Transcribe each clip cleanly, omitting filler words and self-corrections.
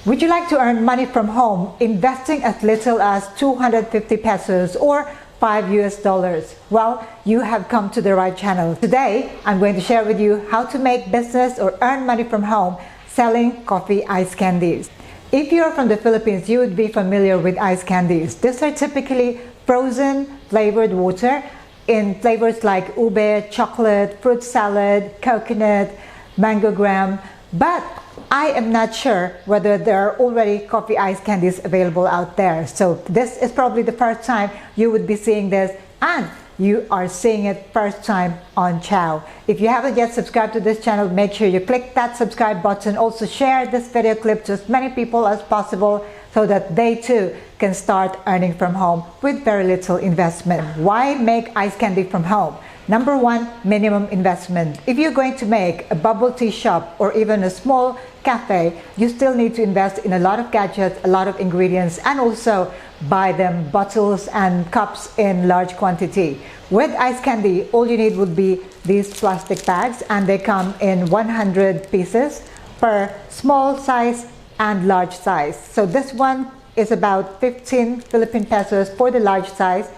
Would you like to earn money from home investing as little as 250 pesos or $5 US? Well, you have come to the right channel. Today, I'm going to share with you how to make business or earn money from home selling coffee ice candies. If you're from the Philippines, you would be familiar with ice candies. These are typically frozen flavored water in flavors like ube, chocolate, fruit salad, coconut, mango graham, but I am not sure whether there are already coffee ice candies available out there. So this is probably the first time you would be seeing this, and you are seeing it first time on Chow. If you haven't yet subscribed to this channel, make sure you click that subscribe button. Also share this video clip to as many people as possible so that they too can start earning from home with very little investment. Why make ice candy from home? Number one, minimum investment. If you're going to make a bubble tea shop or even a small cafe, you still need to invest in a lot of gadgets, a lot of ingredients, and also buy them bottles and cups in large quantity. With ice candy, all you need would be these plastic bags, and they come in 100 pieces per small size and large size. So this one is about 15 Philippine pesos for the large size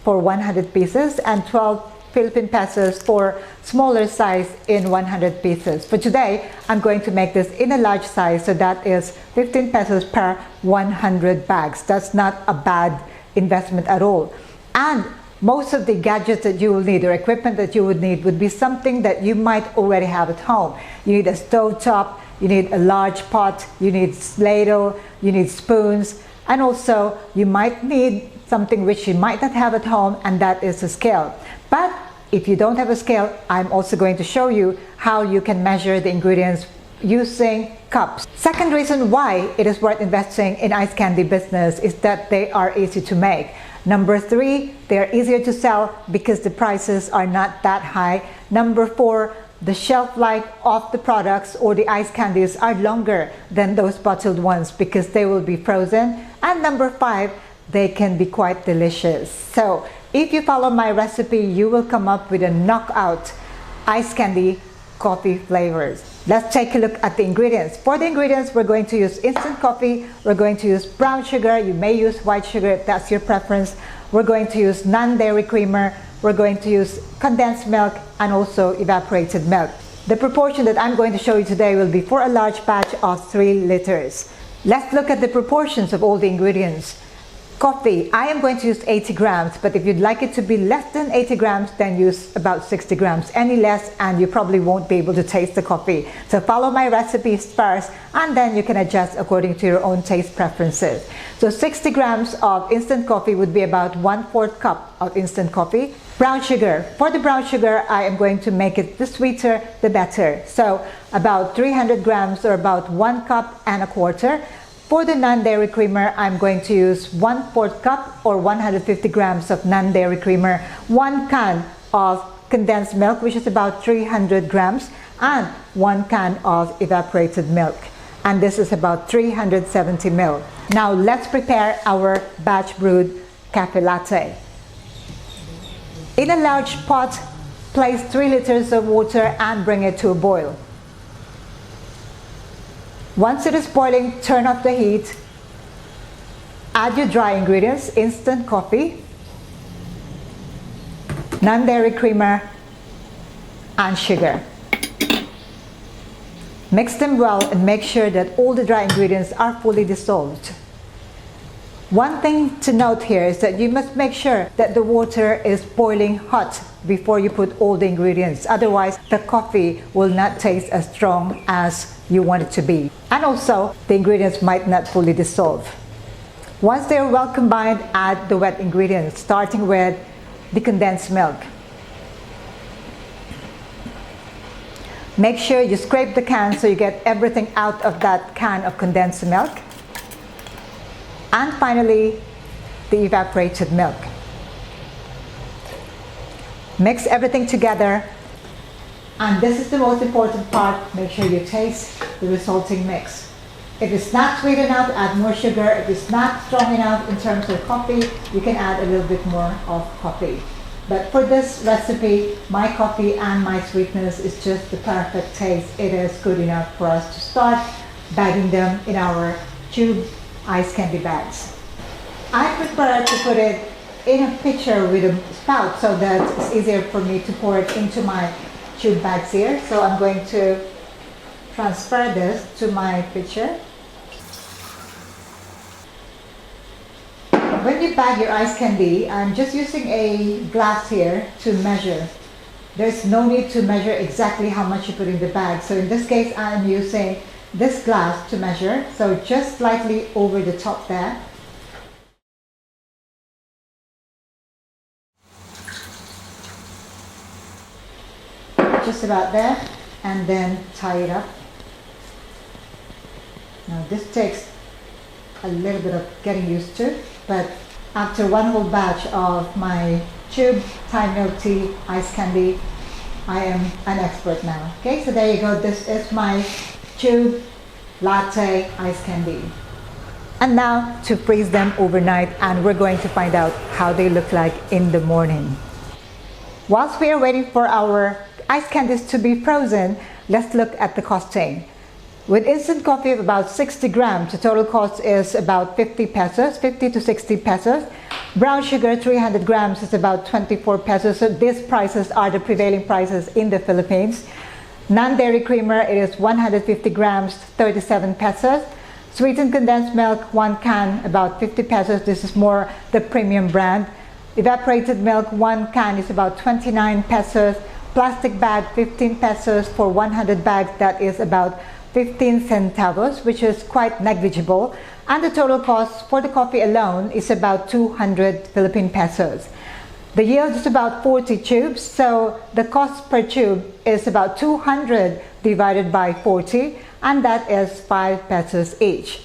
for 100 pieces and 12 Philippine pesos for smaller size in 100 pieces. For today, I'm going to make this in a large size, so that is 15 pesos per 100 bags. That's not a bad investment at all. And most of the gadgets that you will need or equipment that you would need would be something that you might already have at home. You need a stove top, you need a large pot, you need ladle, you need spoons, and also you might need something which you might not have at home, and that is a scale. But if you don't have a scale, I'm also going to show you how you can measure the ingredients using cups. Second reason why it is worth investing in ice candy business is that they are easy to make. Number three, they are easier to sell because the prices are not that high. Number four, the shelf life of the products or the ice candies are longer than those bottled ones because they will be frozen. And number five, they can be quite delicious. So if you follow my recipe, you will come up with a knockout ice candy coffee flavors. Let's take a look at the ingredients. For the ingredients, we're going to use instant coffee, we're going to use brown sugar, you may use white sugar if that's your preference, we're going to use non-dairy creamer, we're going to use condensed milk, and also evaporated milk. The proportion that I'm going to show you today will be for a large batch of 3 liters. Let's look at the proportions of all the ingredients. Coffee, I am going to use 80 grams, but if you'd like it to be less than 80 grams, then use about 60 grams. Any less, and you probably won't be able to taste the coffee. So follow my recipes first, and then you can adjust according to your own taste preferences. So 60 grams of instant coffee would be about 1/4 cup of instant coffee. Brown sugar. For the brown sugar, I am going to make it the sweeter, the better. So about 300 grams or about 1 cup and a quarter. For the non-dairy creamer, I'm going to use 1/4 cup or 150 grams of non-dairy creamer, 1 can of condensed milk, which is about 300 grams, and 1 can of evaporated milk. And this is about 370 ml. Now let's prepare our batch brewed cafe latte. In a large pot, place 3 liters of water and bring it to a boil. Once it is boiling, turn off the heat. Add your dry ingredients, instant coffee, non-dairy creamer, and sugar. Mix them well and make sure that all the dry ingredients are fully dissolved. One thing to note here is that you must make sure that the water is boiling hot before you put all the ingredients. Otherwise, the coffee will not taste as strong as you want it to be. And also, the ingredients might not fully dissolve. Once they are well combined, add the wet ingredients, starting with the condensed milk. Make sure you scrape the can so you get everything out of that can of condensed milk. And finally, the evaporated milk. Mix everything together, and this is the most important part. Make sure you taste the resulting mix. If it's not sweet enough, add more sugar. If it's not strong enough in terms of coffee, you can add a little bit more of coffee. But for this recipe, my coffee and my sweetness is just the perfect taste. It is good enough for us to start bagging them in our tube ice candy bags. I prefer to put it in a pitcher with a spout so that it's easier for me to pour it into my tube bags here. So I'm going to transfer this to my pitcher. When you bag your ice candy, I'm just using a glass here to measure. There's no need to measure exactly how much you put in the bag. So in this case, I'm using this glass to measure. So just slightly over the top there. Just about there, and then tie it up. Now this takes a little bit of getting used to, but after one whole batch of my tube Thai milk tea ice candy, I am an expert now. Okay, so there you go. This is my tube latte ice candy. And now to freeze them overnight, and we're going to find out how they look like in the morning. Whilst we are waiting for our ice candies to be frozen, let's look at the costing. With instant coffee of about 60 grams, the total cost is about 50 pesos, 50 to 60 pesos. Brown sugar, 300 grams, is about 24 pesos. So these prices are the prevailing prices in the Philippines. Non-dairy creamer, it is 150 grams, 37 pesos. Sweetened condensed milk, 1 can, about 50 pesos. This is more the premium brand. Evaporated milk, 1 can is about 29 pesos. Plastic bag, 15 pesos for 100 bags, that is about 15 centavos, which is quite negligible. And the total cost for the coffee alone is about 200 Philippine pesos. The yield is about 40 tubes, so the cost per tube is about 200 divided by 40, and that is 5 pesos each.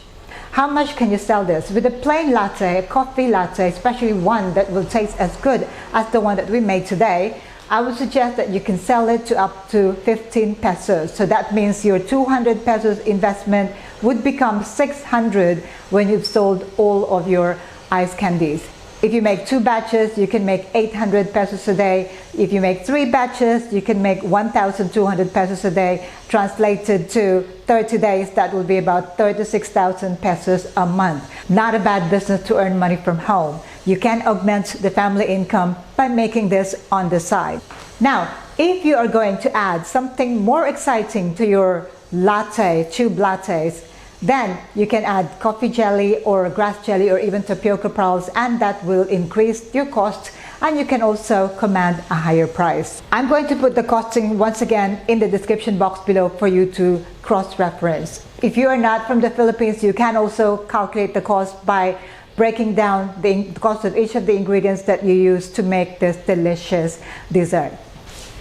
How much can you sell this? With a plain latte, a coffee latte, especially one that will taste as good as the one that we made today, I would suggest that you can sell it to up to 15 pesos. So that means your 200 pesos investment would become 600 when you've sold all of your ice candies. If you make 2 batches, you can make 800 pesos a day. If you make 3 batches, you can make 1,200 pesos a day. Translated to 30 days, that will be about 36,000 pesos a month. Not a bad business to earn money from home. You can augment the family income by making this on the side. Now, if you are going to add something more exciting to your latte, tube lattes, then you can add coffee jelly or grass jelly or even tapioca pearls, and that will increase your cost, and you can also command a higher price. I'm going to put the costing once again in the description box below for you to cross-reference. If you are not from the Philippines, you can also calculate the cost by breaking down the cost of each of the ingredients that you use to make this delicious dessert.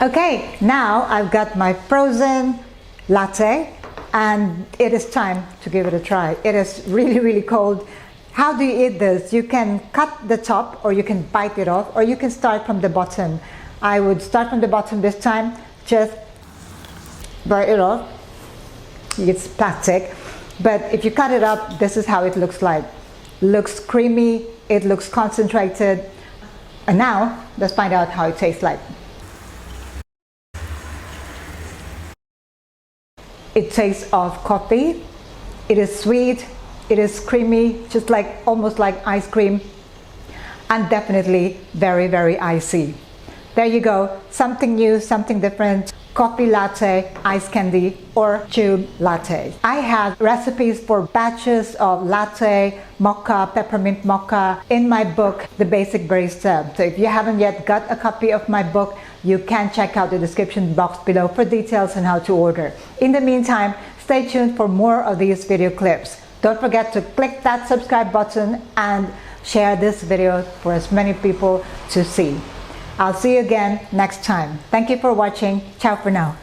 Okay, now I've got my frozen latte, and it is time to give it a try. It is really, really cold. How do you eat this? You can cut the top, or you can bite it off, or you can start from the bottom. I would start from the bottom this time. Just bite it off. It's plastic. But if you cut it up, this is how it looks like. Looks creamy, it looks concentrated. And now, let's find out how it tastes like. It tastes of coffee. It is sweet. It is creamy, just like almost like ice cream, and definitely very, very icy. There you go. Something new, something different. Coffee latte, ice candy, or tube latte. I have recipes for batches of latte, mocha, peppermint mocha in my book, The Basic Barista. So if you haven't yet got a copy of my book, you can check out the description box below for details on how to order. In the meantime, stay tuned for more of these video clips. Don't forget to click that subscribe button and share this video for as many people to see. I'll see you again next time. Thank you for watching. Ciao for now.